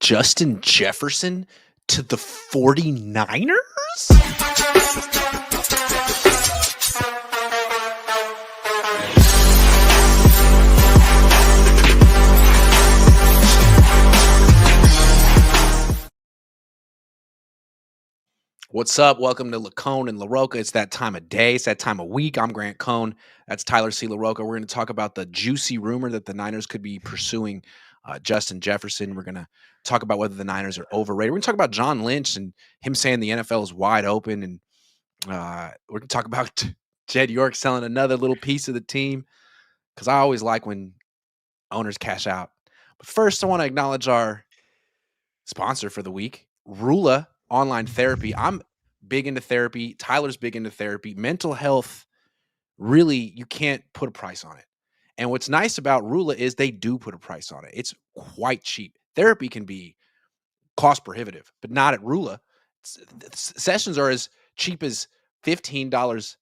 Justin Jefferson to the 49ers? What's up? Welcome to LaCohn and LaRocca. It's that time of day. It's that time of week. I'm Grant Cohn. That's Tyler C. LaRocca. We're going to talk about the juicy rumor that the Niners could be pursuing Justin Jefferson. We're going to talk about whether the Niners are overrated. We're going to talk about John Lynch and him saying the NFL is wide open. And we're going to talk about Jed York selling another little piece of the team, because I always like when owners cash out. But first, I want to acknowledge our sponsor for the week, Rula Online Therapy. I'm big into therapy. Tyler's big into therapy. Mental health, really, you can't put a price on it. And what's nice about Rula is they do put a price on it. It's quite cheap. Therapy can be cost prohibitive, but not at Rula. Sessions are as cheap as $15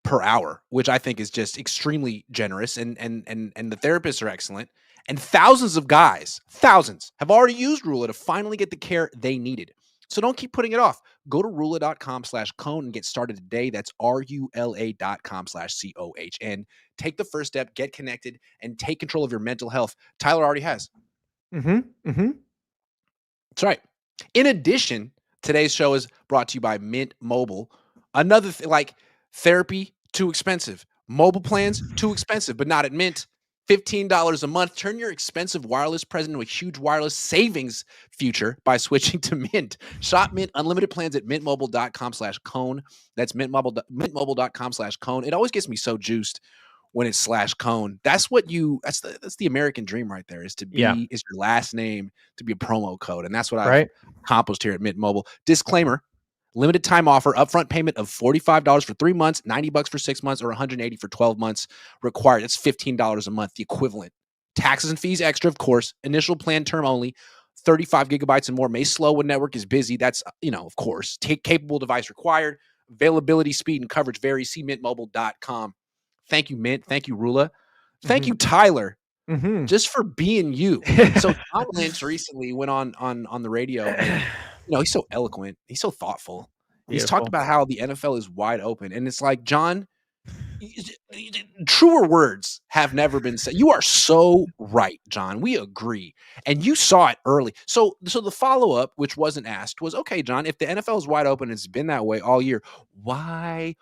per hour, which I think is just extremely generous. And the therapists are excellent. And thousands of guys, have already used Rula to finally get the care they needed. So don't keep putting it off. Go to rula.com/Cohn and get started today. That's RULA.com/COH. And take the first step, get connected, and take control of your mental health. Tyler already has. That's right. In addition, today's show is brought to you by Mint Mobile. Another like therapy, too expensive. Mobile plans, too expensive, but not at Mint. $15 a month. Turn your expensive wireless present into a huge wireless savings future by switching to Mint. Shop Mint unlimited plans at mintmobile.com/Cohn. That's mintmobile.com/Cohn. It always gets me so juiced when it's /Cohn. That's the American dream right there, is to be is your last name to be a promo code. And that's what I've accomplished here at Mint Mobile. Disclaimer: limited time offer, upfront payment of $45 for 3 months, $90 for 6 months, or $180 for 12 months required. That's $15 a month, the equivalent. Taxes and fees extra, of course. Initial plan term only. 35 gigabytes and more. May slow when network is busy. That's, of course. Capable device required. Availability, speed, and coverage varies. See mintmobile.com. Thank you, Mint. Thank you, Rula. Thank you, Tyler, just for being you. So John Lynch recently went on the radio and he's so eloquent. He's so thoughtful. He's talked about how the NFL is wide open. And it's like, John, truer words have never been said. You are so right, John. We agree. And you saw it early. So the follow-up, which wasn't asked, was, okay, John, if the NFL is wide open, it's been that way all year, why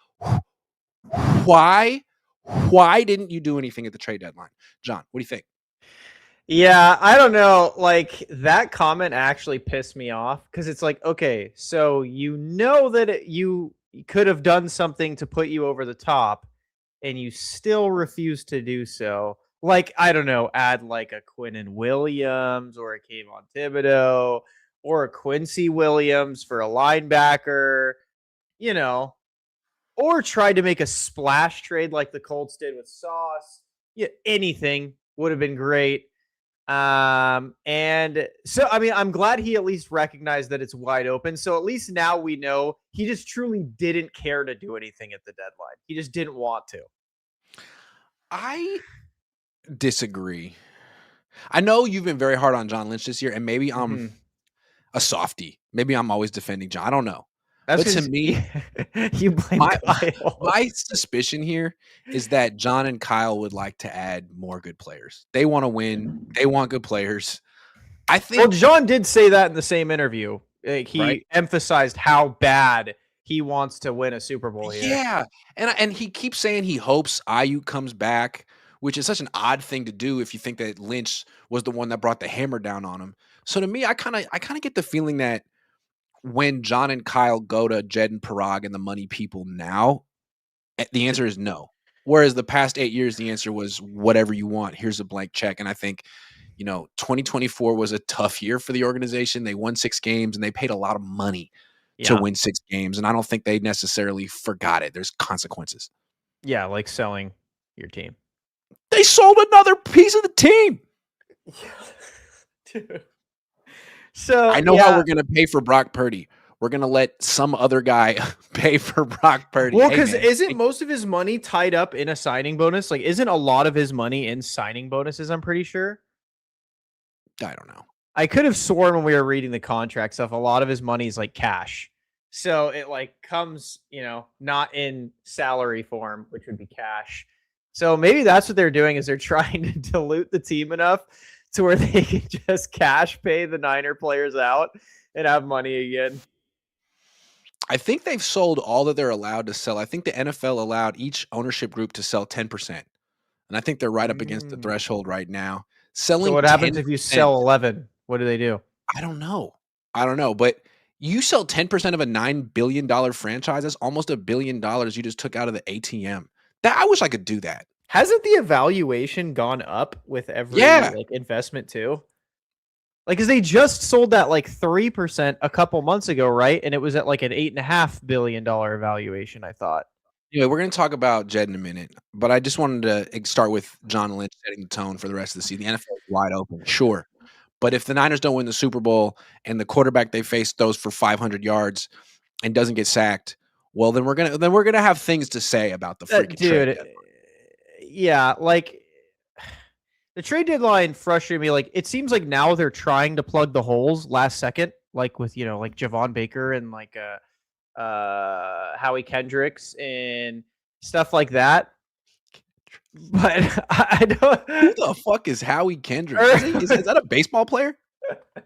didn't you do anything at the trade deadline? John, what do you think? Yeah, I don't know. Like, that comment actually pissed me off, because it's like, okay, so that you could have done something to put you over the top, and you still refuse to do so. Like, I don't know, add like a Quinnen Williams or a Kayvon Thibodeau or a Quincy Williams for a linebacker, or try to make a splash trade like the Colts did with Sauce. Yeah, anything would have been great. And so, I mean, I'm glad he at least recognized that it's wide open. So at least now we know he just truly didn't care to do anything at the deadline. He just didn't want to. I disagree. I know you've been very hard on John Lynch this year, and maybe I'm a softie. Maybe I'm always defending John. I don't know. But to me, you blame Kyle. My suspicion here is that John and Kyle would like to add more good players. They want to win. They want good players. I think. Well, John did say that in the same interview. He emphasized how bad he wants to win a Super Bowl here. Yeah, and he keeps saying he hopes Aiyuk comes back, which is such an odd thing to do if you think that Lynch was the one that brought the hammer down on him. So to me, I kind of get the feeling that when John and Kyle go to Jed and Parag and the money people now, the answer is no. Whereas the past 8 years, the answer was whatever you want. Here's a blank check. And I think, 2024 was a tough year for the organization. They won 6 games and they paid a lot of money to win 6 games. And I don't think they necessarily forgot it. There's consequences. Yeah, like selling your team. They sold another piece of the team. Dude. So I know how we're going to pay for Brock Purdy. We're going to let some other guy pay for Brock Purdy. Well, because isn't most of his money tied up in a signing bonus? Like, isn't a lot of his money in signing bonuses, I'm pretty sure? I don't know. I could have sworn when we were reading the contract stuff, a lot of his money is like cash. So it like comes, not in salary form, which would be cash. So maybe that's what they're doing is they're trying to dilute the team enough to where they can just cash pay the Niner players out and have money again. I think they've sold all that they're allowed to sell. I think the NFL allowed each ownership group to sell 10%. And I think they're right up against the threshold right now. So what happens if you sell 11? What do they do? I don't know. But you sell 10% of a $9 billion franchise. That's almost $1 billion you just took out of the ATM. I wish I could do that. Hasn't the evaluation gone up with every investment too? Like, cause they just sold that like 3% a couple months ago, right? And it was at like an $8.5 billion valuation, I thought. Anyway, we're going to talk about Jed in a minute, but I just wanted to start with John Lynch setting the tone for the rest of the season. The NFL is wide open, sure. But if the Niners don't win the Super Bowl and the quarterback they face throws for 500 yards and doesn't get sacked, well, then we're gonna have things to say about the freaking trade deadline. Yeah, like the trade deadline frustrated me. Like it seems like now they're trying to plug the holes last second, like with like Javon Baker and like Howie Kendricks and stuff like that. But I don't. Who the fuck is Howie Kendricks? Is that a baseball player?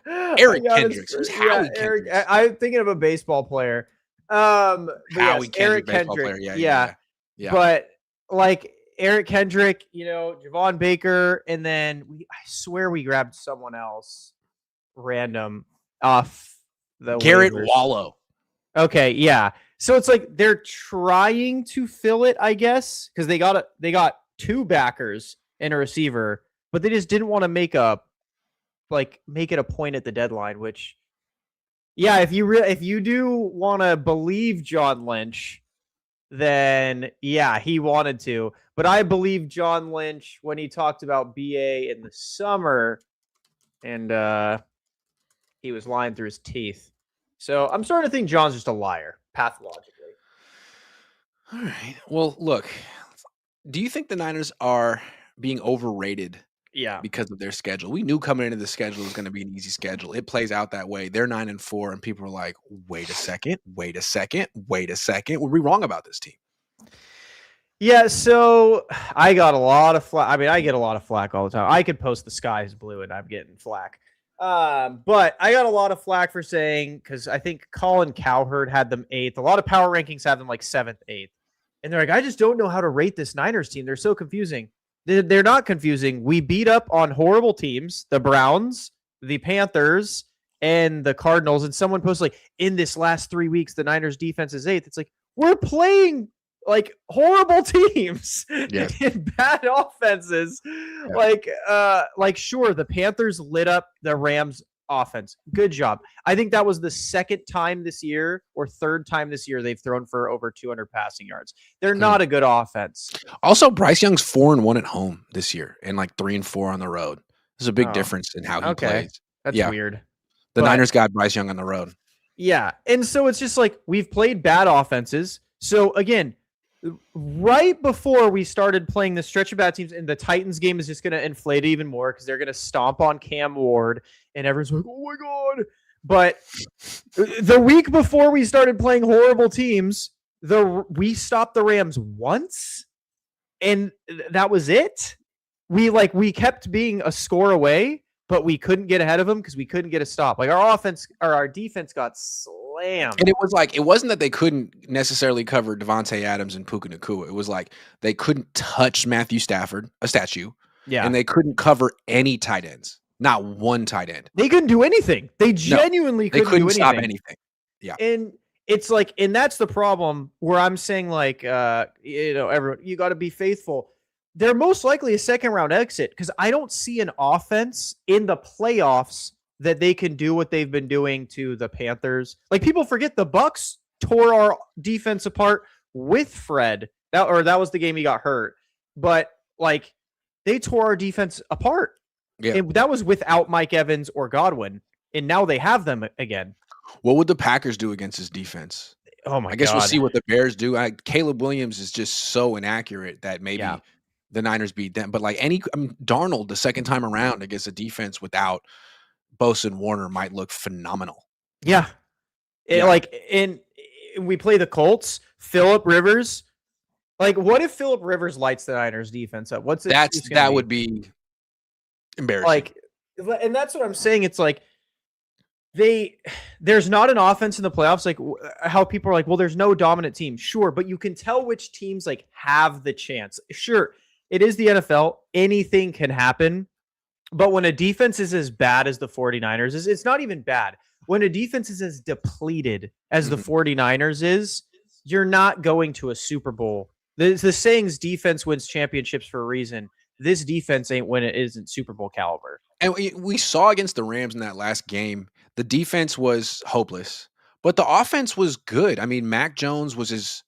Eric Kendricks. Who's Howie Kendricks? I'm thinking of a baseball player. Howie Kendricks, Eric Kendrick. Yeah. But like Eric Kendrick, Javon Baker, and then I swear we grabbed someone else random off the Garrett waivers. Wallow. Okay, yeah. So it's like they're trying to fill it, I guess, because they got 2 backers and a receiver, but they just didn't want to make it a point at the deadline. Which, yeah, if you do want to believe John Lynch, then yeah, he wanted to. But I believe John Lynch when he talked about BA in the summer, and he was lying through his teeth. So I'm starting to think John's just a liar, pathologically. All right. Well, look, do you think the Niners are being overrated? Yeah. Because of their schedule. We knew coming into the schedule was going to be an easy schedule. It plays out that way. They're 9-4, and people are like, wait a second. Were we wrong about this team? Yeah, so I got a lot of flack. I mean, I get a lot of flack all the time. I could post the sky is blue and I'm getting flack. But I got a lot of flack for saying, because I think Colin Cowherd had them 8th. A lot of power rankings have them like 7th, 8th. And they're like, I just don't know how to rate this Niners team. They're so confusing. They're not confusing. We beat up on horrible teams, the Browns, the Panthers, and the Cardinals. And someone posted, like, in this last 3 weeks, the Niners defense is 8th. It's like, we're playing like horrible teams in bad offenses. Yeah. Like sure, the Panthers lit up the Rams offense. Good job. I think that was the 2nd time this year or 3rd time this year they've thrown for over 200 passing yards. They're not a good offense. Also, Bryce Young's 4-1 at home this year and like 3-4 on the road. There's a big difference in how he plays. That's weird. The Niners got Bryce Young on the road. Yeah. And so it's just like we've played bad offenses. So again, right before we started playing the stretch of bad teams, and the Titans game is just going to inflate it even more because they're going to stomp on Cam Ward, and everyone's like, oh my God. But the week before we started playing horrible teams, we stopped the Rams once, and that was it. We kept being a score away, but we couldn't get ahead of them because we couldn't get a stop. Like our defense got slammed. And it was like, it wasn't that they couldn't necessarily cover Devontae Adams and Puka Nacua. It was like they couldn't touch Matthew Stafford, a statue. Yeah. And they couldn't cover any tight ends. Not one tight end. They couldn't do anything. They genuinely couldn't do anything. Stop anything. Yeah. And it's like, and that's the problem where I'm saying like, everyone, you got to be faithful. They're most likely a 2nd round exit because I don't see an offense in the playoffs that they can do what they've been doing to the Panthers. Like people forget the Bucs tore our defense apart with Fred. That was the game he got hurt. But like they tore our defense apart. Yeah. And that was without Mike Evans or Godwin. And now they have them again. What would the Packers do against his defense? Oh my God. I guess we'll see what the Bears do. Caleb Williams is just so inaccurate that maybe the Niners beat them. But like Darnold the 2nd time around against a defense without Bosa and Warner might look phenomenal. Yeah. We play the Colts, Phillip Rivers. Like, what if Phillip Rivers lights the Niners defense up? What's that would be embarrassing. Like, and that's what I'm saying. It's like there's not an offense in the playoffs. Like how people are like, well, there's no dominant team. Sure, but you can tell which teams like have the chance. Sure, it is the NFL. Anything can happen. But when a defense is as bad as the 49ers it's not even bad. When a defense is as depleted as the 49ers is, you're not going to a Super Bowl. The saying's defense wins championships for a reason. This defense ain't when it isn't Super Bowl caliber. And we saw against the Rams in that last game, the defense was hopeless, but the offense was good. I mean, Mac Jones was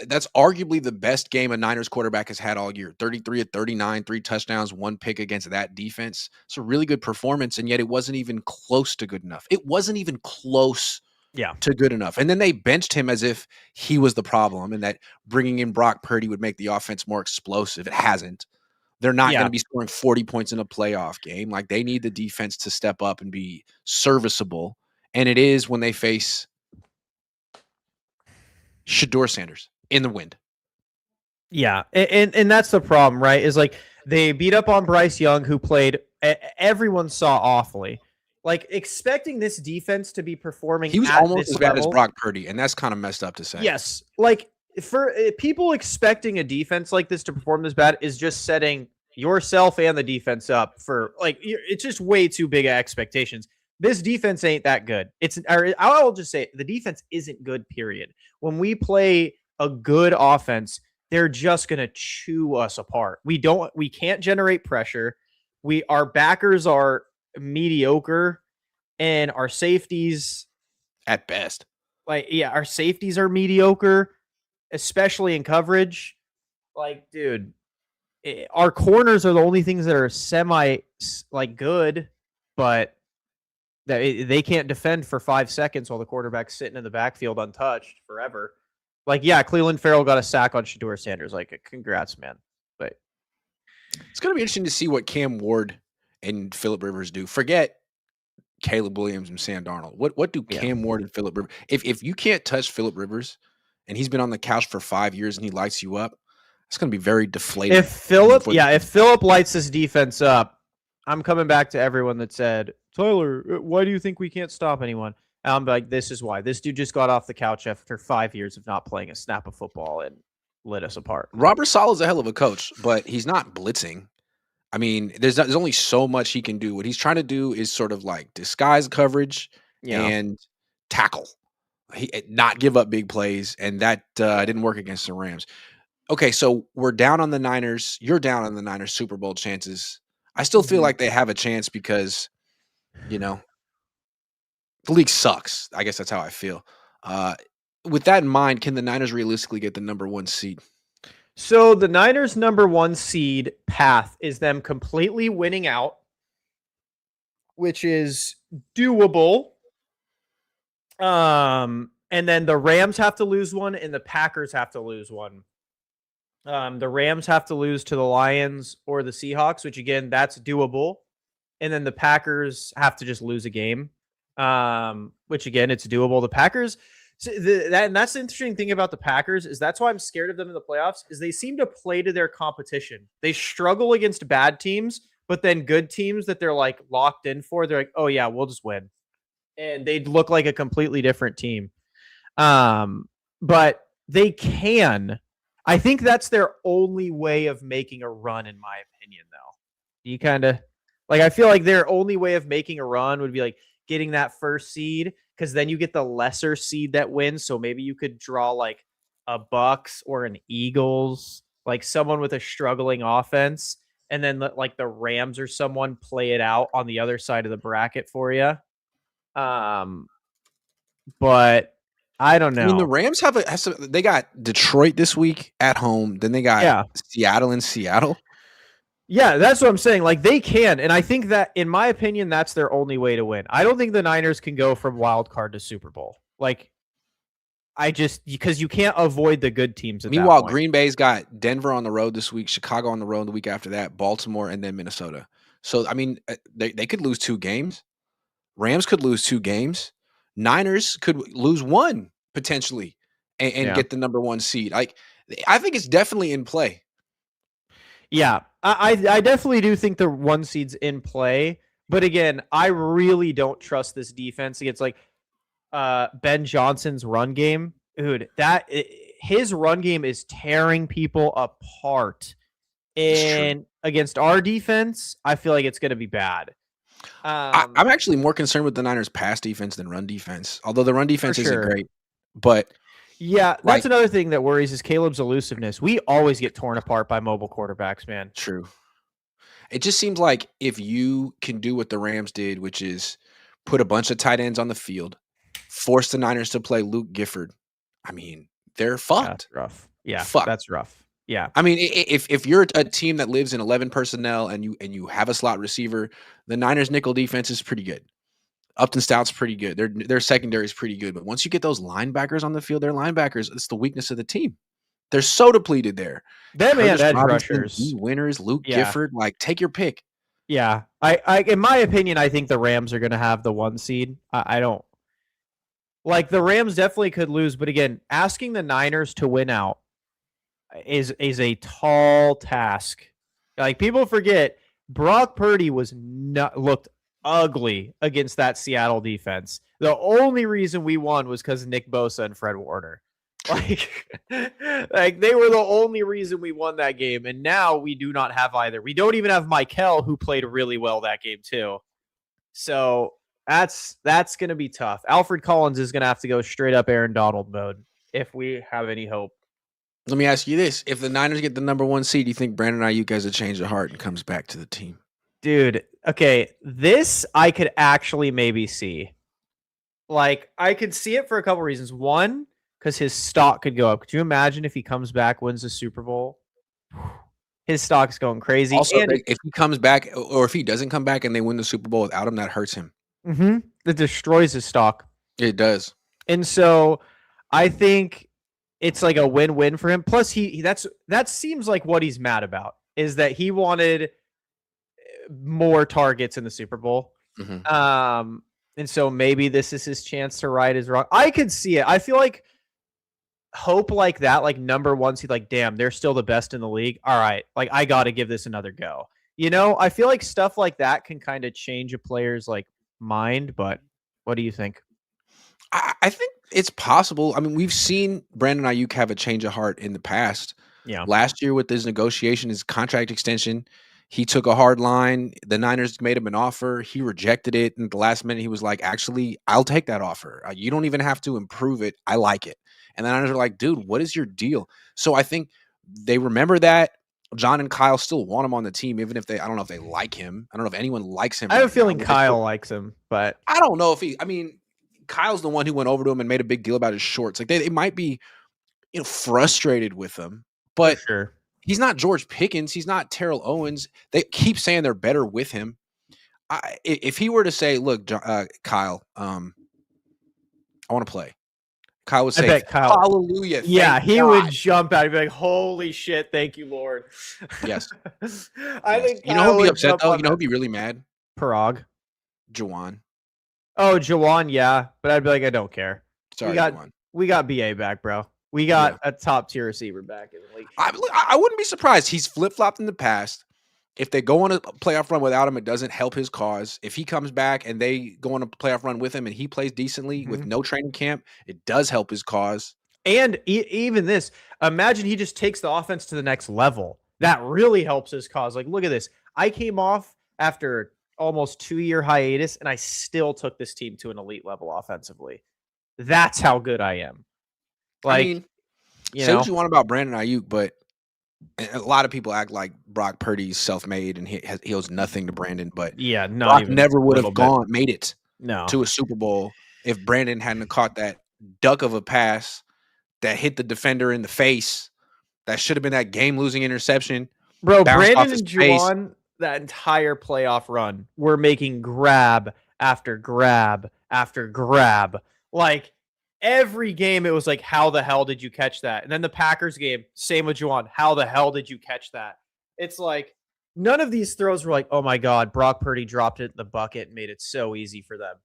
that's arguably the best game a Niners quarterback has had all year. 33 of 39, 3 touchdowns, 1 pick against that defense. It's a really good performance, and yet it wasn't even close to good enough. It wasn't even close to good enough. And then they benched him as if he was the problem and that bringing in Brock Purdy would make the offense more explosive. It hasn't. They're not going to be scoring 40 points in a playoff game. Like, they need the defense to step up and be serviceable. And it is when they face Shedeur Sanders in the wind. Yeah. And that's the problem, right? Is like they beat up on Bryce Young, who played, everyone saw awfully. Like, expecting this defense to be performing he was at almost this as bad level, as Brock Purdy, and that's kind of messed up to say. Yes. Like, for people expecting a defense like this to perform this bad is just setting yourself and the defense up for, like, it's just way too big of expectations. This defense ain't that good. I'll just say the defense isn't good, period. When we play a good offense, they're just going to chew us apart. We can't generate pressure. Our backers are mediocre, and our safeties at best. Our safeties are mediocre, especially in coverage. Like, dude, our corners are the only things that are semi good, but they can't defend for 5 seconds while the quarterback's sitting in the backfield untouched forever. Like, yeah, Cleveland Farrell got a sack on Shedeur Sanders. Like, congrats, man. But it's going to be interesting to see what Cam Ward and Phillip Rivers do. Forget Caleb Williams and Sam Darnold. What do Cam Ward and Phillip Rivers? If you can't touch Phillip Rivers and he's been on the couch for 5 years and he lights you up, it's going to be very deflating. If Phillip lights this defense up, I'm coming back to everyone that said, Tyler, why do you think we can't stop anyone? And I'm like, this is why. This dude just got off the couch after 5 years of not playing a snap of football and lit us apart. Robert Saleh's a hell of a coach, but he's not blitzing. I mean, there's only so much he can do. What he's trying to do is sort of like disguise coverage and tackle, not give up big plays, and that didn't work against the Rams. Okay, so we're down on the Niners. You're down on the Niners Super Bowl chances. I still feel like they have a chance because, the league sucks. I guess that's how I feel. With that in mind, can the Niners realistically get the number 1 seed? So the Niners' number 1 seed path is them completely winning out, which is doable. And then the Rams have to lose one, and the Packers have to lose one. The Rams have to lose to the Lions or the Seahawks, which, again, that's doable. And then the Packers have to just lose a game, which, again, it's doable. The Packers, and that's the interesting thing about the Packers, is that's why I'm scared of them in the playoffs, is they seem to play to their competition. They struggle against bad teams, but then good teams that they're like locked in for, they're like, oh yeah, we'll just win. And they'd look like a completely different team. But they can. I think that's their only way of making a run, in my opinion, though. You kind of I feel like their only way of making a run would be like getting that first seed, because then you get the lesser seed that wins. So maybe you could draw like a Bucks or an Eagles, like someone with a struggling offense, and then like the Rams or someone play it out on the other side of the bracket for you. But I don't know. I mean, the Rams they got Detroit this week at home. Then they got Seattle in Seattle. Yeah, that's what I'm saying. Like, they can. And I think that, in my opinion, that's their only way to win. I don't think the Niners can go from wild card to Super Bowl. Like, because you can't avoid the good teams. Meanwhile, Green Bay's got Denver on the road this week, Chicago on the road the week after that, Baltimore, and then Minnesota. So, I mean, they could lose 2 games. Rams could lose 2 games. Niners could lose 1 potentially and Yeah. get the number 1 seed. I think it's definitely in play. Yeah, I definitely do think the 1 seed's in play. But again, I really don't trust this defense against Ben Johnson's run game. Dude, his run game is tearing people apart. And against our defense, I feel like it's going to be bad. I'm actually more concerned with the Niners' pass defense than run defense, although the run defense isn't great. But yeah, that's another thing that worries is Caleb's elusiveness. We always get torn apart by mobile quarterbacks, man. True. It just seems like if you can do what the Rams did, which is put a bunch of tight ends on the field, force the Niners to play Luke Gifford, I mean, they're fucked. That's rough. Yeah, fucked. That's rough. Yeah. I mean, if you're a team that lives in 11 personnel and you have a slot receiver, the Niners nickel defense is pretty good. Upton Stout's pretty good. Their secondary is pretty good. But once you get those linebackers on the field, it's the weakness of the team. They're so depleted there. Them and edge rushers. Winners, Luke Gifford, take your pick. Yeah. I in my opinion, I think the Rams are going to have the 1 seed. I don't. The Rams definitely could lose. But again, asking the Niners to win out is a tall task. People forget Brock Purdy looked ugly against that Seattle defense. The only reason we won was because of Nick Bosa and Fred Warner. They were the only reason we won that game, and now we do not have either. We don't even have Michael, who played really well that game too. So that's going to be tough. Alfred Collins is going to have to go straight up Aaron Donald mode if we have any hope. Let me ask you this. If the Niners get the number 1 seed, do you think Brandon Aiyuk has a change of heart and comes back to the team? Dude, okay, this I could actually maybe see. I could see it for a couple reasons. One, because his stock could go up. Could you imagine if he comes back, wins the Super Bowl? His stock's going crazy. Also, if he comes back, or if he doesn't come back and they win the Super Bowl without him, that hurts him. Mm-hmm. That destroys his stock. It does. And so I think it's a win-win for him. Plus, that seems like what he's mad about is that he wanted more targets in the Super Bowl. Mm-hmm. And so maybe this is his chance to right his wrong. I could see it. I feel like hope like that, number 1 seed, damn, they're still the best in the league. All right, I got to give this another go. I feel like stuff like that can kind of change a player's mind. But what do you think? I think it's possible. I mean, we've seen Brandon Aiyuk have a change of heart in the past. Yeah. Last year with his negotiation, his contract extension, he took a hard line. The Niners made him an offer. He rejected it. And at the last minute, he was like, actually, I'll take that offer. You don't even have to improve it. I like it. And the Niners are like, dude, what is your deal? So I think they remember that. John and Kyle still want him on the team, even if I don't know if they like him. I don't know if anyone likes him. I have a feeling Kyle likes him, but I don't know if Kyle's the one who went over to him and made a big deal about his shorts. They might be, frustrated with him, but sure. He's not George Pickens. He's not Terrell Owens. They keep saying they're better with him. If he were to say, look, Kyle, I want to play. Kyle would say, hallelujah. Yeah, he would jump out. He'd be like, holy shit, thank you, Lord. Yes. I think Kyle who'd be upset, though? Who'd be really mad? Parag. Jawan. Oh, Jawan, yeah. But I'd be like, I don't care. Sorry, we got BA back, bro. We got a top-tier receiver back in the league. I wouldn't be surprised. He's flip-flopped in the past. If they go on a playoff run without him, it doesn't help his cause. If he comes back and they go on a playoff run with him and he plays decently with no training camp, it does help his cause. And even this, imagine he just takes the offense to the next level. That really helps his cause. Look at this. I came off after almost 2-year hiatus, and I still took this team to an elite level offensively. That's how good I am. Say what you want about Brandon Aiyuk, but a lot of people act like Brock Purdy's self-made and he owes nothing to Brandon. But yeah, Brock never would have made it to a Super Bowl if Brandon hadn't caught that duck of a pass that hit the defender in the face. That should have been that game-losing interception. Bro, Brandon and Juwan, that entire playoff run, were making grab after grab after grab. Every game, it was like, how the hell did you catch that? And then the Packers game, same with Juwan. How the hell did you catch that? It's like, None of these throws were like, oh my God, Brock Purdy dropped it in the bucket and made it so easy for them.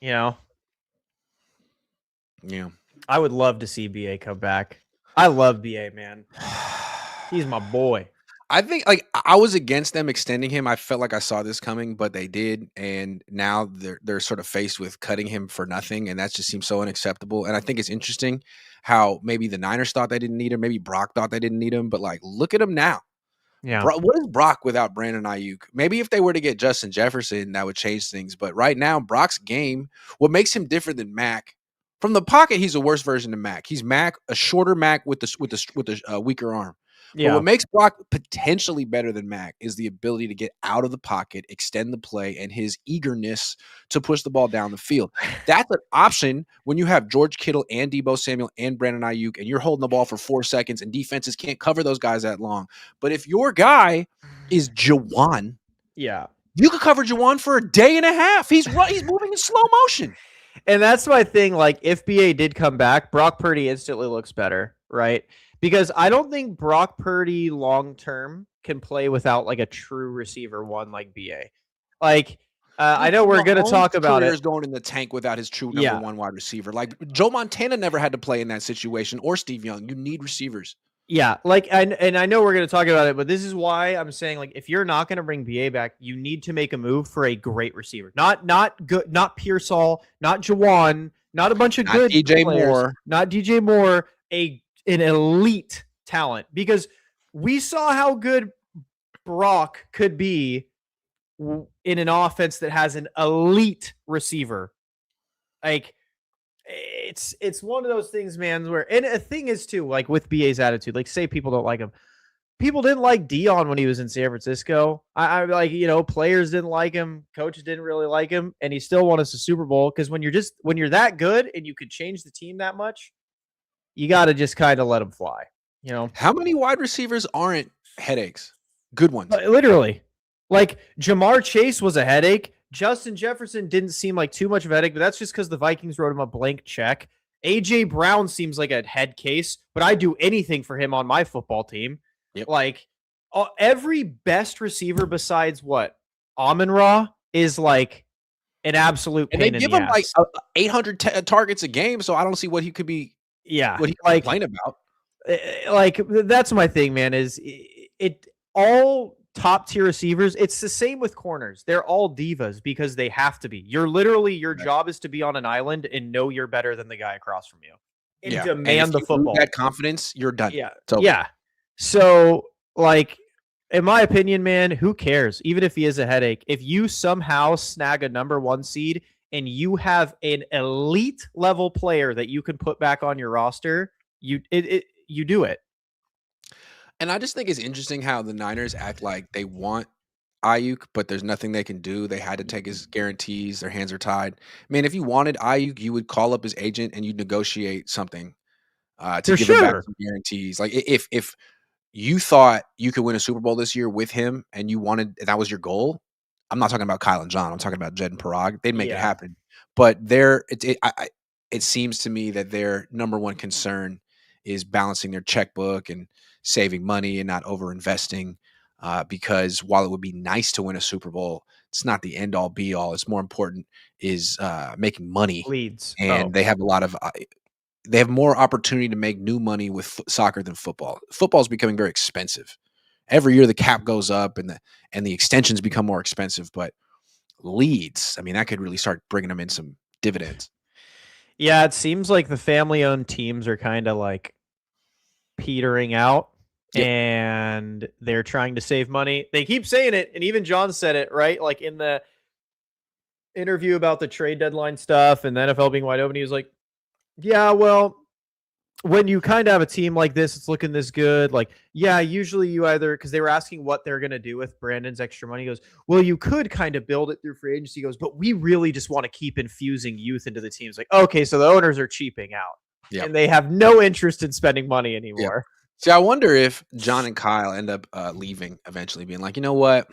You know? Yeah. I would love to see BA come back. I love BA, man. He's my boy. I think like I was against them extending him. I felt like I saw this coming, but they did, and now they're sort of faced with cutting him for nothing, and that just seems so unacceptable. And I think it's interesting how maybe the Niners thought they didn't need him, maybe Brock thought they didn't need him, but like look at him now. Yeah. What is Brock without Brandon Aiyuk? Maybe if they were to get Justin Jefferson, that would change things. But right now, Brock's game, what makes him different than Mac? From the pocket, he's a worse version of Mac. He's Mac, a shorter Mac with the weaker arm. But what makes Brock potentially better than Mac is the ability to get out of the pocket, extend the play, and his eagerness to push the ball down the field. That's an option when you have George Kittle and Deebo Samuel and Brandon Aiyuk, and you're holding the ball for 4 seconds, and defenses can't cover those guys that long. But if your guy is Jawan, you could cover Jawan for a day and a half. He's moving in slow motion. And that's my thing. Like, if BA did come back, Brock Purdy instantly looks better, right? Because I don't think Brock Purdy long term can play without like a true receiver one like BA. Like, I know we're going to talk about it. Is going in the tank without his true number one wide receiver. Like Joe Montana never had to play in that situation, or Steve Young. You need receivers. Yeah, like, and I know we're going to talk about it, but this is why I'm saying, like, if you're not going to bring BA back, you need to make a move for a great receiver. Not good, not Pearsall, not Jawan, not a bunch of good DJ players, Moore, not DJ Moore, an elite talent, because we saw how good Brock could be in an offense that has an elite receiver. Like, it's one of those things, man, where, and a thing is too, like with BA's attitude, like say people don't like him. People didn't like Dion when he was in San Francisco. I like, players didn't like him, coaches didn't really like him, and he still won us a Super Bowl. Because when you're that good and you could change the team that much, you got to just kind of let them fly. How many wide receivers aren't headaches? Good ones. Literally. Like Jamar Chase was a headache. Justin Jefferson didn't seem like too much of a headache, but that's just because the Vikings wrote him a blank check. A.J. Brown seems like a head case, but I'd do anything for him on my football team. Yep. Like every best receiver besides Amon-Ra is like an absolute pain in the ass. And they give him like 800 targets a game, so I don't see what he could be. Yeah, what he could complain about. Like that's my thing, man. Is it all top tier receivers? It's the same with corners. They're all divas because they have to be. You're literally, your job is to be on an island and know you're better than the guy across from you and demand the football. That confidence, you're done. Yeah. Yeah. So, like, in my opinion, man, who cares? Even if he is a headache, if you somehow snag a number 1 seed and you have an elite level player that you can put back on your roster, you do it. And I just think it's interesting how the Niners act like they want Aiyuk, but there's nothing they can do. They had to take his guarantees. Their hands are tied. Man, if you wanted Aiyuk, you would call up his agent and you'd negotiate something to give him back some guarantees. Like if you thought you could win a Super Bowl this year with him and that was your goal, I'm not talking about Kyle and John. I'm talking about Jed and Parag. They'd make it happen. But it seems to me that their number one concern is balancing their checkbook and saving money and not over-investing, because while it would be nice to win a Super Bowl, it's not the end all be all. It's more important is making money. Leads. And they have they have more opportunity to make new money with soccer than football. Football is becoming very expensive. Every year the cap goes up and the extensions become more expensive, but leads, I mean, that could really start bringing them in some dividends. Yeah, it seems like the family-owned teams are kind of like petering out, and they're trying to save money. They keep saying it, and even John said it, right? Like in the interview about the trade deadline stuff and the NFL being wide open, he was like, yeah, well, when you kind of have a team like this, it's looking this good. Like, yeah, usually you either, because they were asking what they're going to do with Brandon's extra money. He goes, well, you could kind of build it through free agency. He goes, but we really just want to keep infusing youth into the teams. Like, okay, so the owners are cheaping out and they have no interest in spending money anymore. See, I wonder if John and Kyle end up leaving eventually, being like, you know what?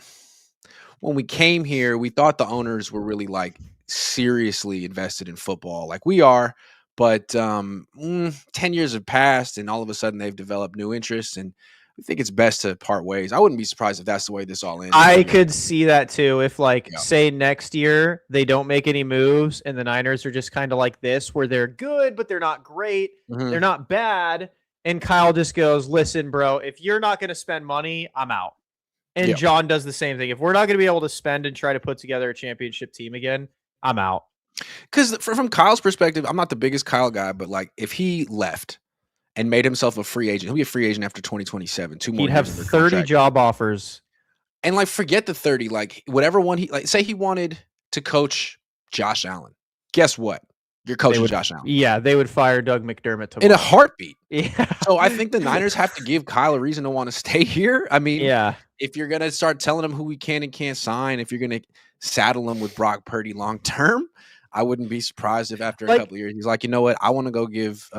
When we came here, we thought the owners were really like seriously invested in football like we are. But 10 years have passed, and all of a sudden they've developed new interests, and we think it's best to part ways. I wouldn't be surprised if that's the way this all ends. I could see that too. If Yeah. say next year they don't make any moves and the Niners are just kind of like this, where they're good, but they're not great. They're not bad. And Kyle just goes, listen, bro, if you're not going to spend money, I'm out. And John does the same thing. If we're not going to be able to spend and try to put together a championship team again, I'm out. Because from Kyle's perspective, I'm not the biggest Kyle guy, but like if he left and made himself a free agent, he'll be a free agent after 2027. 2 more He'd years have under 30 contract. job offers. And like, forget the 30, like whatever one say he wanted to coach Josh Allen. Guess what? You're coaching Josh Allen. Yeah, they would fire Doug McDermott tomorrow. In a heartbeat. Yeah. So I think the Niners have to give Kyle a reason to want to stay here. I mean, yeah. If you're going to start telling him who we can and can't sign, if you're going to saddle him with Brock Purdy long term, I wouldn't be surprised if after a couple of years he's like, you know what, I want to go give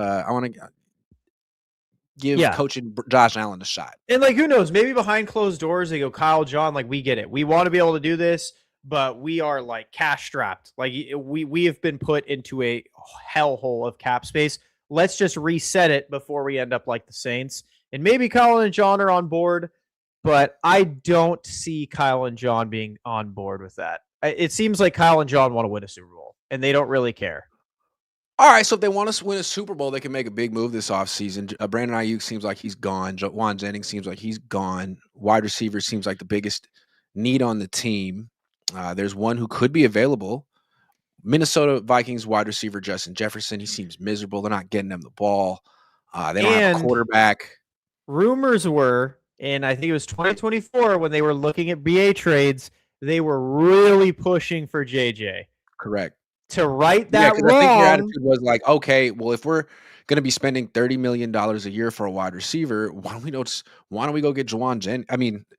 coaching Josh Allen a shot. And like, who knows? Maybe behind closed doors they go, Kyle, John, like, we get it. We want to be able to do this, but we are like cash strapped. Like we have been put into a hellhole of cap space. Let's just reset it before we end up like the Saints. And maybe Kyle and John are on board, but I don't see Kyle and John being on board with that. It seems like Kyle and John want to win a Super Bowl, and they don't really care. All right, so if they want to win a Super Bowl, they can make a big move this offseason. Brandon Aiyuk seems like he's gone. Juwan Jennings seems like he's gone. Wide receiver seems like the biggest need on the team. There's one who could be available. Minnesota Vikings wide receiver Justin Jefferson. He seems miserable. They're not getting him the ball. They don't have a quarterback. Rumors were, and I think it was 2024 when they were looking at BA trades, they were really pushing for JJ. Correct. To right that wrong. I think your attitude was like, okay, well, if we're going to be spending $30 million a year for a wide receiver, why don't we go get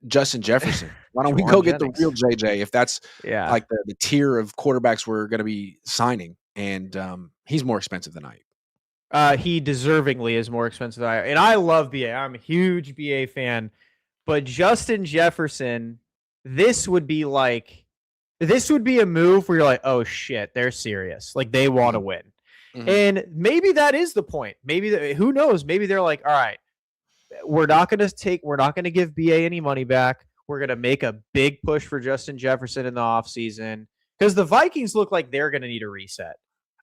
Justin Jefferson? Why don't we go get the real JJ if that's like the tier of quarterbacks we're going to be signing? And he's more expensive than Aiyuk. He deservingly is more expensive than Aiyuk. And I love BA. I'm a huge BA fan. But Justin Jefferson, this would be a move where you're like, oh shit, they're serious. Like they want to win. Mm-hmm. And maybe that is the point. Maybe who knows? Maybe they're like, all right, we're not going to give BA any money back. We're going to make a big push for Justin Jefferson in the offseason because the Vikings look like they're going to need a reset.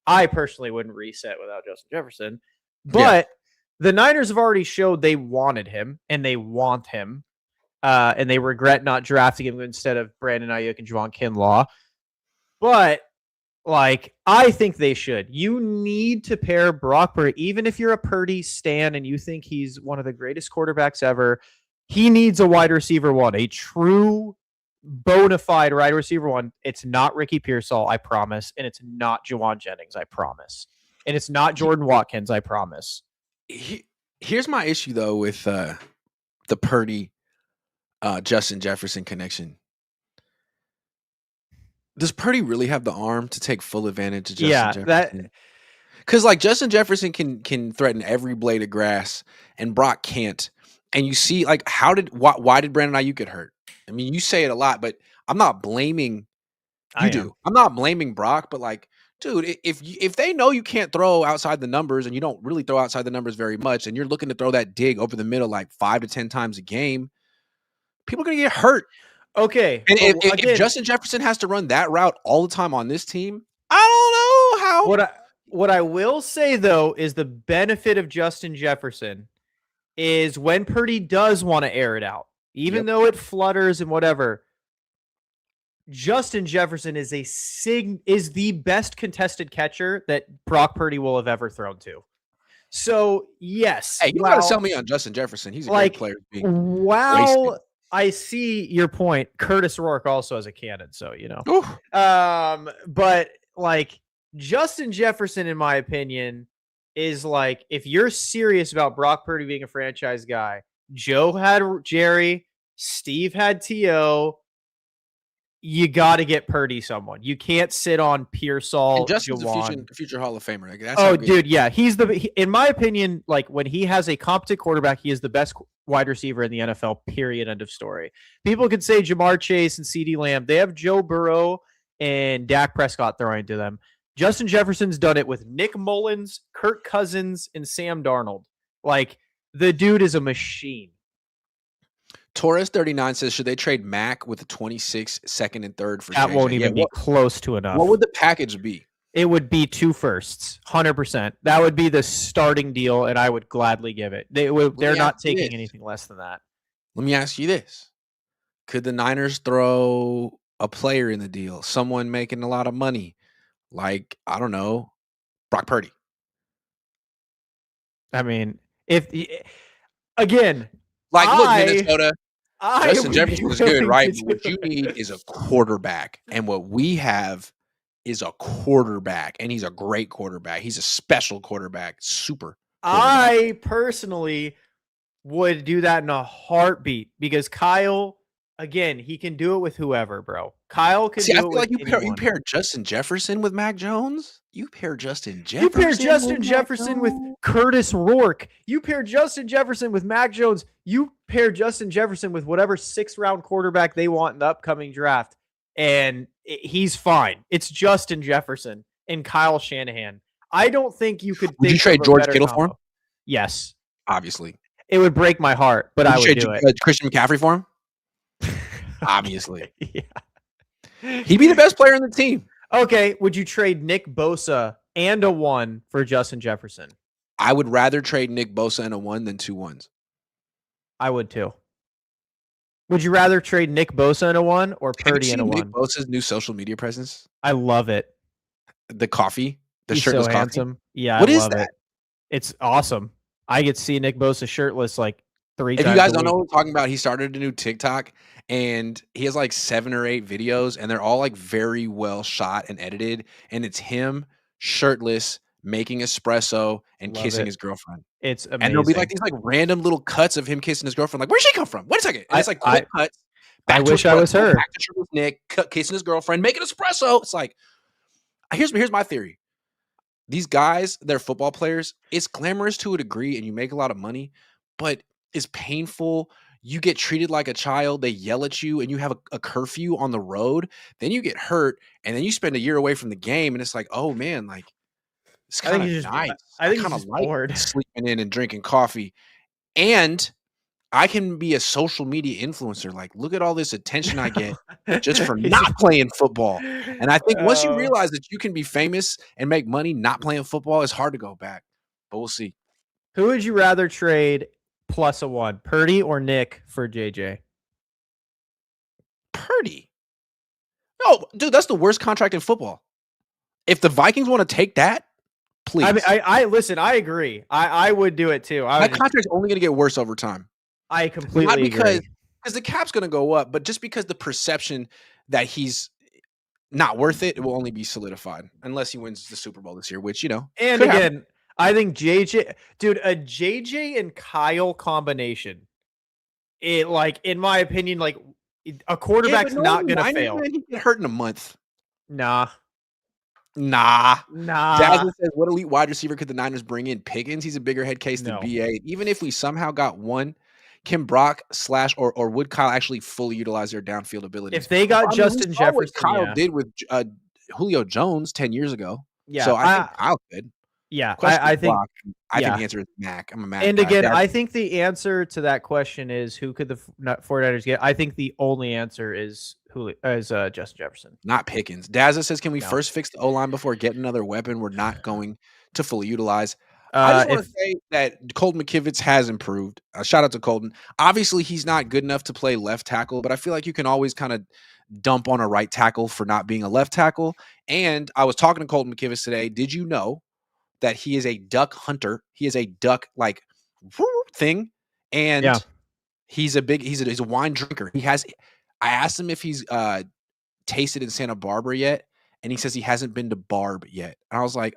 I personally wouldn't reset without Justin Jefferson, but the Niners have already showed they wanted him and they want him. And they regret not drafting him instead of Brandon Aiyuk and Javon Kinlaw. But, I think they should. You need to pair Brock Purdy. Even if you're a Purdy stan and you think he's one of the greatest quarterbacks ever, he needs a wide receiver one, a true bona fide wide receiver one. It's not Ricky Pearsall, I promise. And it's not Juwan Jennings, I promise. And it's not Jordan Watkins, I promise. Here's my issue, though, with the Purdy Justin Jefferson connection. Does Purdy really have the arm to take full advantage of Justin Jefferson? Because Justin Jefferson can threaten every blade of grass, and Brock can't. And you see, why did Brandon Aiyuk get hurt? I mean, you say it a lot, but I'm not blaming. I'm not blaming Brock, but dude, if they know you can't throw outside the numbers, and you don't really throw outside the numbers very much, and you're looking to throw that dig over the middle 5 to 10 times a game, people are going to get hurt. Okay. And if Justin Jefferson has to run that route all the time on this team, I don't know how. What I will say, though, is the benefit of Justin Jefferson is when Purdy does want to air it out, even though it flutters and whatever, Justin Jefferson is the best contested catcher that Brock Purdy will have ever thrown to. So, yes. Hey, you got to sell me on Justin Jefferson. He's a great player. Wow. I see your point. Curtis Rourke also has a cannon, so but Justin Jefferson, in my opinion, is if you're serious about Brock Purdy being a franchise guy, Joe had Jerry, Steve had T.O., you got to get Purdy someone. You can't sit on Pearsall. And Justin's a future Hall of Famer. He's in my opinion, when he has a competent quarterback, he is the best wide receiver in the NFL, period, end of story. People could say Jamar Chase and CeeDee Lamb. They have Joe Burrow and Dak Prescott throwing to them. Justin Jefferson's done it with Nick Mullins, Kirk Cousins, and Sam Darnold. The dude is a machine. Torres39 says, should they trade Mac with a 26 second and third for That JJ? won't even be close to enough. What would the package be? It would be 2 firsts, 100%. That would be the starting deal, and I would gladly give it. They're not taking anything less than that. Let me ask you this. Could the Niners throw a player in the deal, someone making a lot of money, like, I don't know, Brock Purdy? I mean, again, look, Minnesota, Justin Jefferson is good, right? But what you need is a quarterback, and what we have is a quarterback, and he's a great quarterback. He's a special quarterback, super quarterback. I personally would do that in a heartbeat because Kyle, again, he can do it with whoever, bro. Kyle can do it with like you pair Justin Jefferson with Mac Jones. You pair Justin Jefferson with Curtis Rourke. You pair Justin Jefferson with Mac Jones. You pair Justin Jefferson with whatever 6th-round quarterback they want in the upcoming draft, and he's fine. It's Justin Jefferson and Kyle Shanahan. I don't think you could. Would you trade George Kittle for him? Yes, obviously. It would break my heart, but I would do it. Christian McCaffrey for him? Obviously. Yeah. He'd be the best player in the team. Okay. Would you trade Nick Bosa and a 1 for Justin Jefferson? I would rather trade Nick Bosa and a 1 than 2 1s. I would too. Would you rather trade Nick Bosa and a 1 or Purdy and a 1? Nick Bosa's new social media presence? I love it. The coffee? The He's shirtless so coffee? Handsome. Yeah, what I is love that? It. It's awesome. I get to see Nick Bosa shirtless like 3 times. If you guys don't know what we're talking about, he started a new TikTok and he has like 7 or 8 videos and they're all like very well shot and edited. And it's him shirtless, making espresso and kissing his girlfriend. It's amazing. And there'll be like these like random little cuts of him kissing his girlfriend. Like, where'd she come from? Wait a second. And it's like quick cuts. I wish I was her. Back to shirtless Nick, kissing his girlfriend, making espresso. It's like, here's my theory. These guys, they're football players. It's glamorous to a degree and you make a lot of money, but it's painful. You get treated like a child. They yell at you and you have a curfew on the road. Then you get hurt and then you spend a year away from the game. And it's like, oh man, like it's kind of nice. I think kind of like sleeping in and drinking coffee. And I can be a social media influencer. Like, look at all this attention I get just for not playing football. And I think once you realize that you can be famous and make money not playing football, it's hard to go back. But we'll see. Who would you rather trade plus a 1, Purdy or Nick for JJ? Purdy. No, dude, that's the worst contract in football. If the Vikings want to take that, please. I mean, I listen. I agree. I would do it too. That contract's only going to get worse over time. I completely agree. Because the cap's going to go up, but just because the perception that he's not worth it, it will only be solidified unless he wins the Super Bowl this year, which, you know. And again, I think JJ, dude, a JJ and Kyle combination, it like, in my opinion, like a quarterback's not going to fail. He get hurt in a month. Nah. Dazzle says, what elite wide receiver could the Niners bring in? Pickens? He's a bigger head case than BA. Even if we somehow got one, can Brock / or would Kyle actually fully utilize their downfield abilities? If they got Justin Jefferson, what Kyle did with Julio Jones 10 years ago. Yeah, so I think Kyle could. Yeah, I think I think the answer is Mac. I'm a Mac. And guy. again, I think the answer to that question is who could the 49ers get? I think the only answer is Justin Jefferson, not Pickens. Dazza says, "Can we first fix the O-line before getting another weapon we're not going to fully utilize?" I just want to say that Colton McKivitz has improved. Shout out to Colton. Obviously, he's not good enough to play left tackle, but I feel like you can always kind of dump on a right tackle for not being a left tackle. And I was talking to Colton McKivitz today. Did you know that he is a duck hunter? He is a duck like thing, and he's a wine drinker. I asked him if he's tasted in Santa Barbara yet, and he says he hasn't been to Barb yet. And I was like,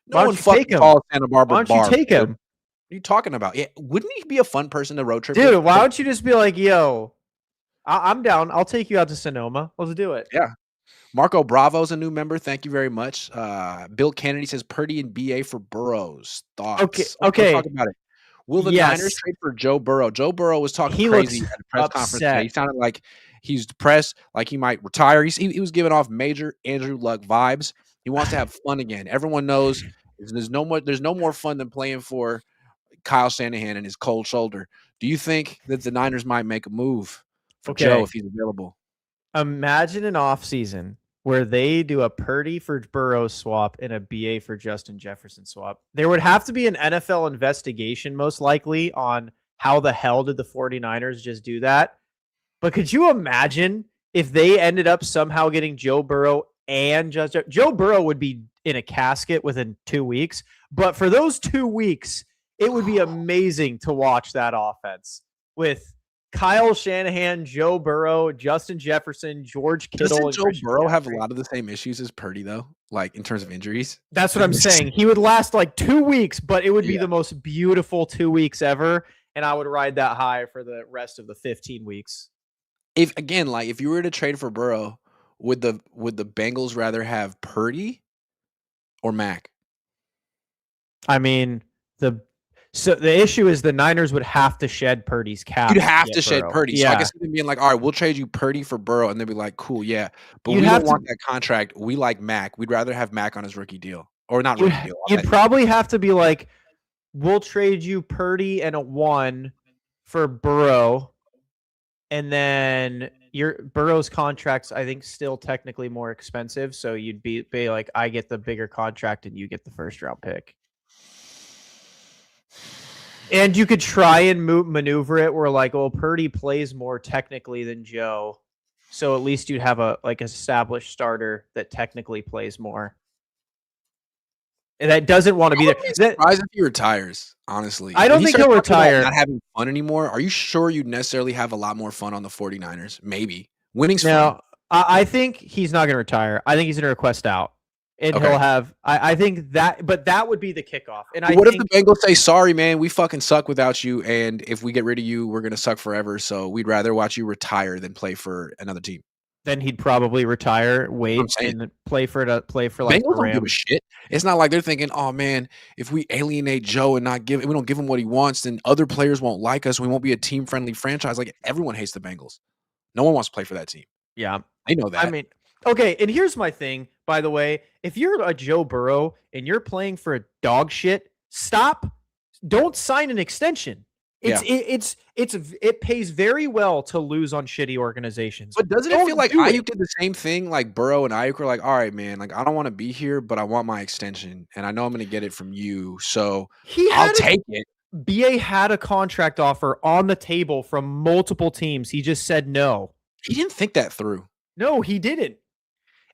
no one fucking calls Santa Barbara Barb. Why don't you take him? What are you talking about? Yeah, wouldn't he be a fun person to road trip? Dude, why don't you just be like, yo, I'm down. I'll take you out to Sonoma. Let's do it. Yeah. Marco Bravo's a new member. Thank you very much. Bill Kennedy says Purdy and BA for Burrows. Thoughts? Okay. Let's talk about it. Will the Niners trade for Joe Burrow? Joe Burrow was talking crazy at a press conference today. He sounded like he's depressed, like he might retire. He was giving off major Andrew Luck vibes. He wants to have fun again. Everyone knows there's no more fun than playing for Kyle Shanahan and his cold shoulder. Do you think that the Niners might make a move for Joe if he's available? Imagine an offseason where they do a Purdy for Burrow swap and a BA for Justin Jefferson swap. There would have to be an NFL investigation, most likely, on how the hell did the 49ers just do that. But could you imagine if they ended up somehow getting Joe Burrow and Joe Burrow would be in a casket within 2 weeks. But for those 2 weeks, it would be amazing to watch that offense with Kyle Shanahan, Joe Burrow, Justin Jefferson, George Kittle. Doesn't Joe Burrow have a lot of the same issues as Purdy, though? Like, in terms of injuries? That's what I'm saying. He would last like 2 weeks, but it would be the most beautiful 2 weeks ever. And I would ride that high for the rest of the 15 weeks. If you were to trade for Burrow, would the Bengals rather have Purdy or Mac? I mean, the issue is the Niners would have to shed Purdy's cap. You'd have to shed Purdy. So I guess them being like, all right, we'll trade you Purdy for Burrow, and they'd be like, cool, yeah. But we don't want that contract. We like Mac. We'd rather have Mac on his rookie deal. Or not rookie deal. You'd probably have to be like, we'll trade you Purdy and a 1 for Burrow. And then your Burrow's contract's, I think, still technically more expensive. So you'd be like, I get the bigger contract and you get the first round pick. And you could try and maneuver it where like, well, Purdy plays more technically than Joe. So at least you'd have a like established starter that technically plays more. And that doesn't want to be there. Surprised if he retires, honestly. I don't think he'll retire. Not having fun anymore. Are you sure you'd necessarily have a lot more fun on the 49ers? Maybe. Winning's fun. No, I think he's not going to retire. I think he's going to request out. And he'll have, I think that, but that would be the kickoff. And what if the Bengals say, sorry, man, we fucking suck without you. And if we get rid of you, we're going to suck forever. So we'd rather watch you retire than play for another team. Then he'd probably retire, wait, and play for like Bengals don't give a shit. It's not like they're thinking, oh man, if we alienate Joe and we don't give him what he wants, then other players won't like us. We won't be a team friendly franchise. Like everyone hates the Bengals. No one wants to play for that team. Yeah. I know that. I mean, okay. And here's my thing, by the way, if you're a Joe Burrow and you're playing for a dog shit, don't sign an extension. It pays very well to lose on shitty organizations. But doesn't it feel like Aiyuk did the same thing? Like Burrow and Aiyuk were like, all right, man, like I don't want to be here, but I want my extension. And I know I'm going to get it from you. So I'll take it. BA had a contract offer on the table from multiple teams. He just said no. He didn't think that through. No, he didn't.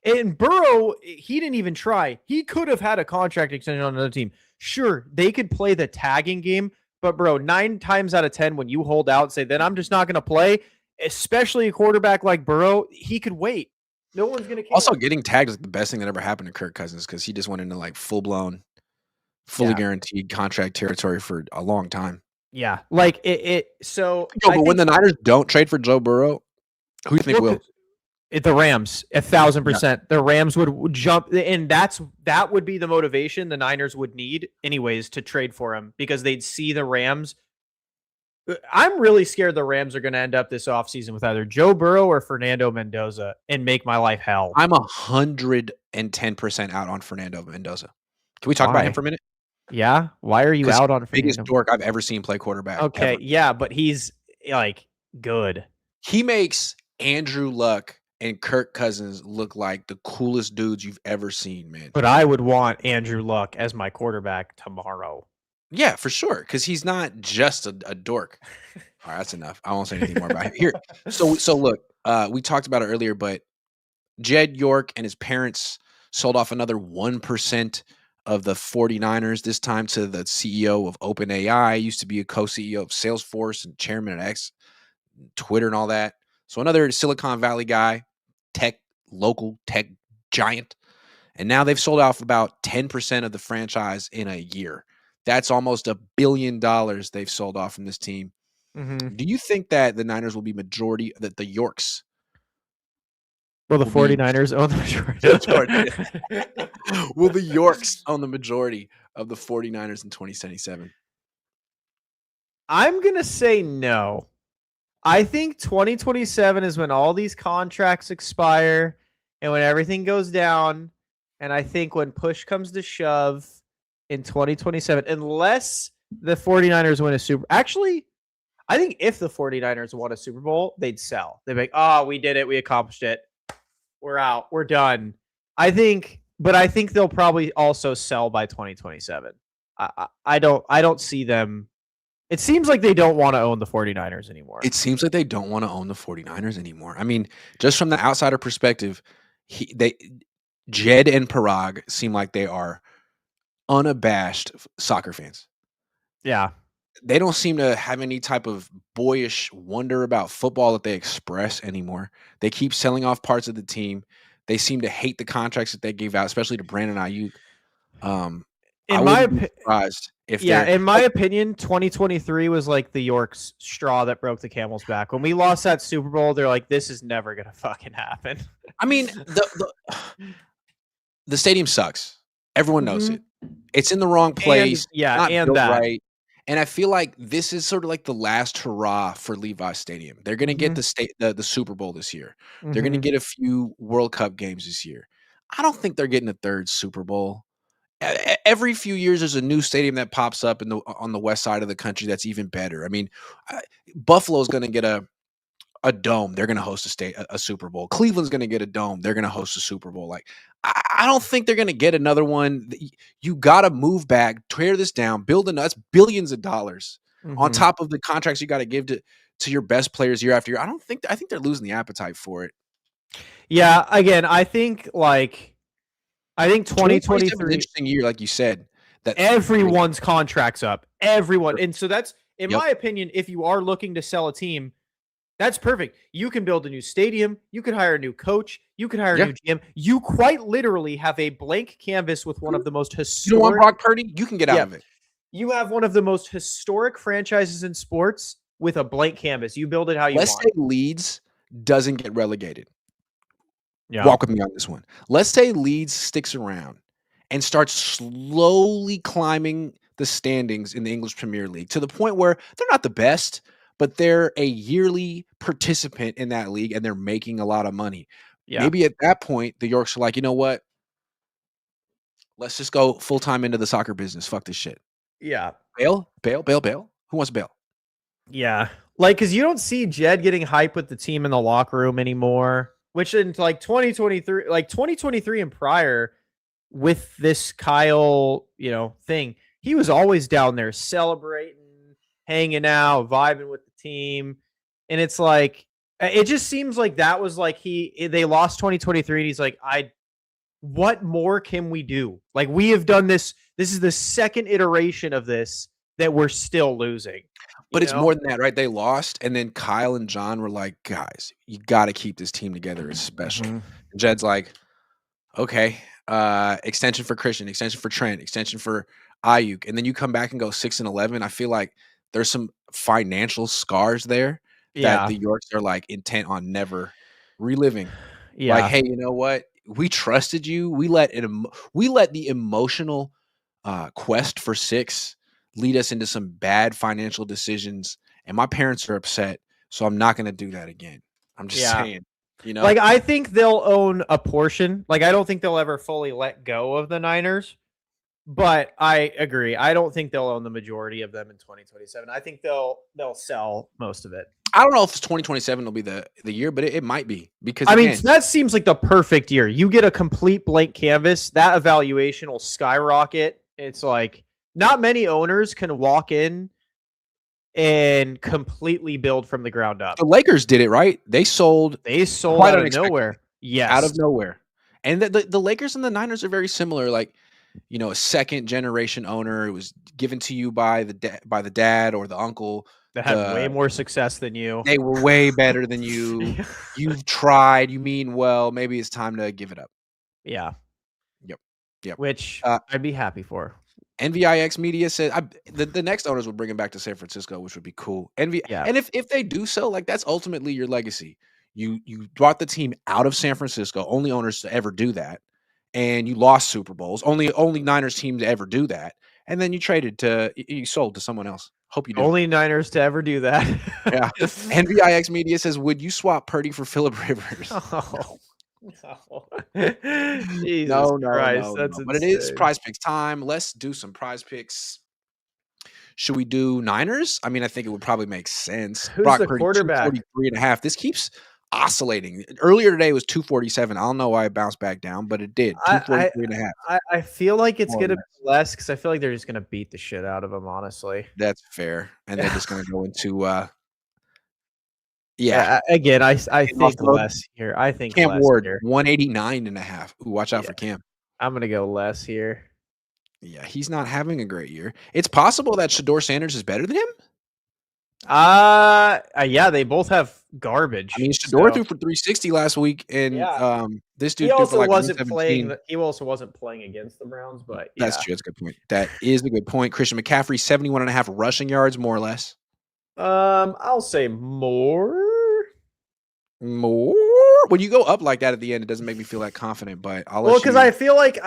And Burrow, he didn't even try. He could have had a contract extension on another team. Sure, they could play the tagging game. But, bro, 9 times out of 10, when you hold out and say, then I'm just not going to play, especially a quarterback like Burrow, he could wait. No one's going to care. Also, getting tagged is the best thing that ever happened to Kirk Cousins because he just went into, like, full-blown, fully guaranteed contract territory for a long time. Yeah. Like, but when the Niners don't trade for Joe Burrow, who do you think will? The Rams, 1,000%. Yeah. The Rams would jump, and that would be the motivation the Niners would need anyways to trade for him because they'd see the Rams. I'm really scared the Rams are going to end up this offseason with either Joe Burrow or Fernando Mendoza and make my life hell. I'm 110% out on Fernando Mendoza. Can we talk about him for a minute? Yeah. Why are you out on Fernando? Biggest dork I've ever seen play quarterback. Okay. Ever. Yeah, but he's like good. He makes Andrew Luck and Kirk Cousins look like the coolest dudes you've ever seen, man. But I would want Andrew Luck as my quarterback tomorrow. Yeah, for sure, because he's not just a dork. All right, that's enough. I won't say anything more about it. Here, so look, we talked about it earlier, but Jed York and his parents sold off another 1% of the 49ers, this time to the CEO of OpenAI, used to be a co-CEO of Salesforce and chairman at X, Twitter and all that. So another Silicon Valley guy, local tech giant. And now they've sold off about 10% of the franchise in a year. That's almost $1 billion they've sold off from this team. Mm-hmm. Do you think that the Niners will be majority, that the Yorks? Will the 49ers own the majority? Will the Yorks own the majority of the 49ers in 2077? I'm going to say no. I think 2027 is when all these contracts expire and when everything goes down. And I think when push comes to shove in 2027, unless the 49ers win a Super... Actually, I think if the 49ers won a Super Bowl, they'd sell. They'd be like, oh, we did it. We accomplished it. We're out. We're done. I think they'll probably also sell by 2027. I don't see them. It seems like they don't want to own the 49ers anymore. It seems like they don't want to own the 49ers anymore. I mean, just from the outsider perspective, Jed and Parag seem like they are unabashed soccer fans. Yeah. They don't seem to have any type of boyish wonder about football that they express anymore. They keep selling off parts of the team. They seem to hate the contracts that they gave out, especially to Brandon Aiyuk. I wouldn't be surprised if in my opinion, 2023 was like the York's straw that broke the camel's back. When we lost that Super Bowl, they're like, this is never gonna fucking happen. I mean, the stadium sucks. Everyone knows it. It's in the wrong place. And that. Right. And I feel like this is sort of like the last hurrah for Levi Stadium. They're going to get the Super Bowl this year. They're going to get a few World Cup games this year. I don't think they're getting a third Super Bowl. Every few years, there's a new stadium that pops up on the west side of the country that's even better. I mean, Buffalo's going to get a dome. They're going to host a Super Bowl. Cleveland's going to get a dome. They're going to host a Super Bowl. Like, I don't think they're going to get another one. You got to move back, tear this down, build that's billions of dollars on top of the contracts you got to give to your best players year after year. I think they're losing the appetite for it. Yeah. Again, I think 2023 is an interesting year, like you said. That everyone's contract's up. Everyone. And so that's, in my opinion, if you are looking to sell a team, that's perfect. You can build a new stadium. You could hire a new coach. You could hire a new GM. You quite literally have a blank canvas with one of the most historic. You don't want Brock Purdy? You can get out of it. You have one of the most historic franchises in sports with a blank canvas. You build it how you want. Let's say Leeds doesn't get relegated. Yeah. Walk with me on this one. Let's say Leeds sticks around and starts slowly climbing the standings in the English Premier League to the point where they're not the best, but they're a yearly participant in that league and they're making a lot of money. Yeah. Maybe at that point, the Yorks are like, you know what? Let's just go full-time into the soccer business. Fuck this shit. Yeah. Bail. Who wants to bail? Yeah. Like, because you don't see Jed getting hype with the team in the locker room anymore, which in like 2023 and prior with this Kyle, thing, he was always down there celebrating, hanging out, vibing with the team. And it's like, it just seems like that was like they lost 2023 and he's like, what more can we do? Like, we have done this. This is the second iteration of this that we're still losing. But it's more than that, right? They lost, and then Kyle and John were like, guys, you got to keep this team together. It's special. And Jed's like, okay, extension for Christian, extension for Trent, extension for Aiyuk. And then you come back and go 6-11. I feel like there's some financial scars there that the Yorks are like intent on never reliving. Yeah. Like, hey, you know what? We trusted you. We let the emotional quest for 6 lead us into some bad financial decisions, and my parents are upset, so I'm not going to do that again. I'm just saying, Like, I think they'll own a portion. Like, I don't think they'll ever fully let go of the Niners, but I agree. I don't think they'll own the majority of them in 2027. I think they'll sell most of it. I don't know if 2027 will be the year, but it might be, because that seems like the perfect year. You get a complete blank canvas, that evaluation will skyrocket. It's like, not many owners can walk in and completely build from the ground up. The Lakers did it, right? They sold out of nowhere. Yes. Out of nowhere. And the Lakers and the Niners are very similar. Like, a second generation owner. It was given to you by the dad or the uncle. That had way more success than you. They were way better than you. You've tried. You mean well. Maybe it's time to give it up. Yeah. Yep. Which I'd be happy for. NVIX Media said the next owners will bring him back to San Francisco, which would be cool. And if they do so, like, that's ultimately your legacy. You brought the team out of San Francisco, only owners to ever do that, and you lost Super Bowls, only Niners team to ever do that, and then you sold to someone else. Hope you do. Only Niners to ever do that. Yeah. NVIX Media says, would you swap Purdy for Phillip Rivers? Oh. No. Jesus Christ, that's insane. But it is Prize Picks time. Let's do some Prize Picks Should we do Niners? I mean, I think it would probably make sense. Who's Brock the Purdy, quarterback? 243.5. This keeps oscillating. Earlier today was 247. I don't know why it bounced back down, but it did. 243.5. I feel like it's More or going to be less because I feel like they're just going to beat the shit out of them, honestly. That's fair. And they're just going to go into again, I think less here. I think Cam less Ward, here. 189.5. Ooh, watch out for Cam. I'm going to go less here. Yeah, he's not having a great year. It's possible that Shedeur Sanders is better than him. Yeah, they both have garbage. I mean, Shedeur threw for 360 last week, and this dude threw for like wasn't playing. He also wasn't playing against the Browns, but that's true. That's a good point. That is a good point. Christian McCaffrey, 71.5 rushing yards, more or less. I'll say more. When you go up like that at the end, it doesn't make me feel that confident. But I'll let because I feel like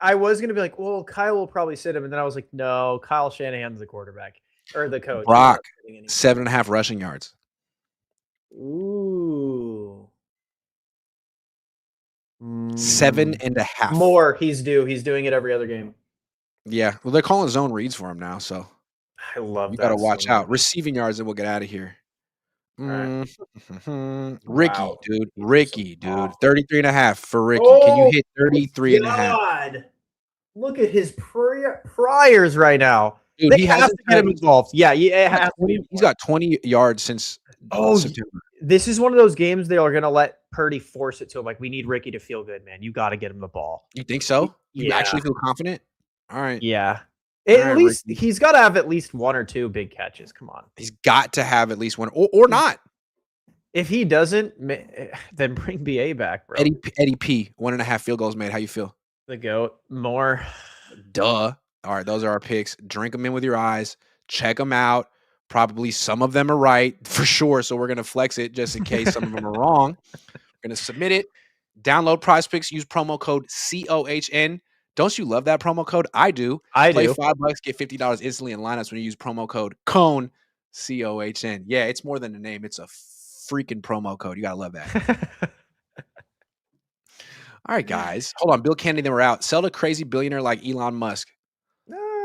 I was gonna be like, well, Kyle will probably sit him, and then I was like, no, Kyle Shanahan's the quarterback or the coach. Brock, 7.5 rushing yards. Ooh. 7.5. More. He's due. He's doing it every other game. Yeah. Well, they're calling zone reads for him now, so I love you that. got to watch out. Receiving yards, and we'll get out of here. Right. Ricky, dude. 33.5 for Ricky. Can you hit 33.5? God. Look at his priors right now. Dude, he has to get him involved. Yeah, he's got 20 yards since September. This is one of those games they are going to let Purdy force it to him. Like, we need Ricky to feel good, man. You got to get him the ball. You think so? You actually feel confident? All right. Yeah. At least Ricky. He's got to have at least one or two big catches. Come on. He's got to have at least one or not. If he doesn't, then bring BA back, bro. Eddie P, 1.5 field goals made. How you feel? The GOAT. More. Duh. All right, those are our picks. Drink them in with your eyes. Check them out. Probably some of them are right for sure. So we're going to flex it just in case some of them are wrong. We're going to submit it. Download Prize Picks. Use promo code COHN. Don't you love that promo code? I do. Play $5, get $50 instantly in lineups when you use promo code Cohn, COHN. Yeah, it's more than a name. It's a freaking promo code. You got to love that. All right, guys. Hold on. Bill Kennedy, then we're out. Sell to crazy billionaire like Elon Musk.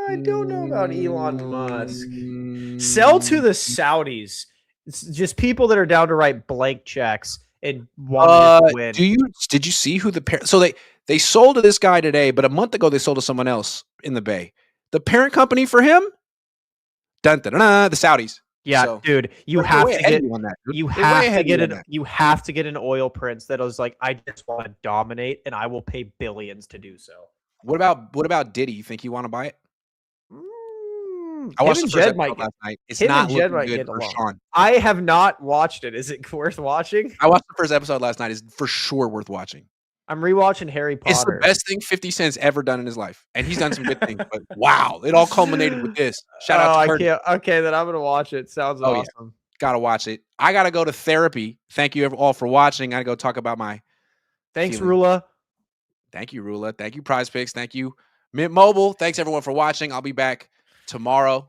I don't know about Elon Musk. Sell to the Saudis. It's just people that are down to write blank checks and want to win. Did you see who the parent? So they sold to this guy today, but a month ago they sold to someone else in the Bay. The parent company for him, the Saudis. Yeah, so, dude, you have to get an oil prince that was like, I just want to dominate, and I will pay billions to do so. What about Diddy? You think you want to buy it? I watched the first episode last night. It's not looking good for Sean. I have not watched it. Is it worth watching? I watched the first episode last night. It's for sure worth watching. I'm rewatching Harry Potter. It's the best thing 50 Cent's ever done in his life. And he's done some good things. But wow, it all culminated with this. Shout out to Curtis. Okay, then I'm going to watch it. Sounds awesome. Yeah. Got to watch it. I got to go to therapy. Thank you all for watching. I got to go talk about my Thanks, Rula. Thank you, Rula. Thank you, Prize Picks. Thank you, Mint Mobile. Thanks, everyone, for watching. I'll be back tomorrow.